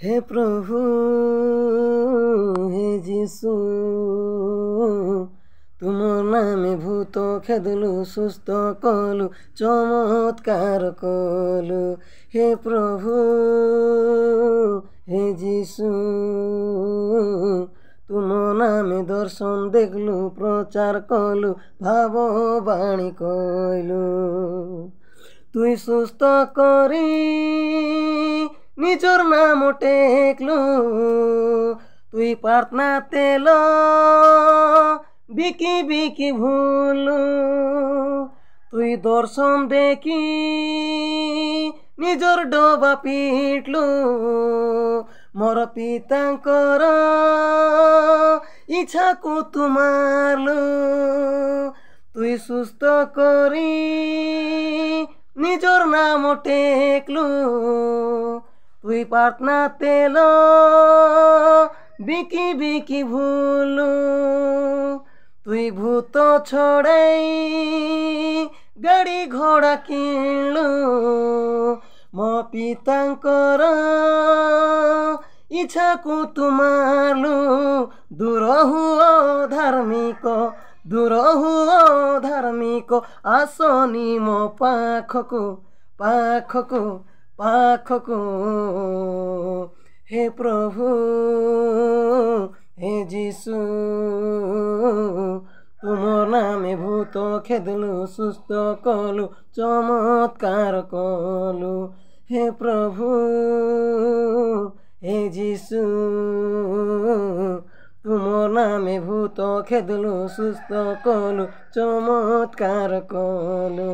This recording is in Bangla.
হে প্রভু হে যিশু তুমর নামে ভূত খেদলু সুস্থ কলু চমৎকার কলু হে প্রভু হে যিশু তুম নামে দর্শন দেখলু প্রচার কলু ভাববাণী কইলু তুই সুস্থ করি নিজর নাম টেকলু তুই প্রার্থনা তেল বিকি বিকি ভুলু তুই দর্শন দেখি নিজর ডবা পিটলু মোর পিতাঙ্কর ইচ্ছাকু তু মারলু তুই সুস্থ করি নিজর নাম টেকলু তুই প্রার্থনা তেল বিকি বিকি ভুলু তুই ভূত ছড়াই গাড়ি ঘোড়া কিনলু মো পিতাঙ্কর ইচ্ছাকু তু মারলু দূর হুଅ ଧାର୍ମିକ ଆସନି ମୋ ପାଖକୁ ପାଖକୁ ପାଖକୁ ହେ ପ୍ରଭୁ ହେ ଯୀଶୁ ତୁମ ନାମେ ଭୂତ ଖେଦଲୁ ସୁସ୍ଥ କଲୁ ଚମତ୍କାର କଲୁ ହେ ପ୍ରଭୁ ହେ ଯୀଶୁ তুম নামে ভূত খেদলু সুস্থ কলু চমৎকার কলু।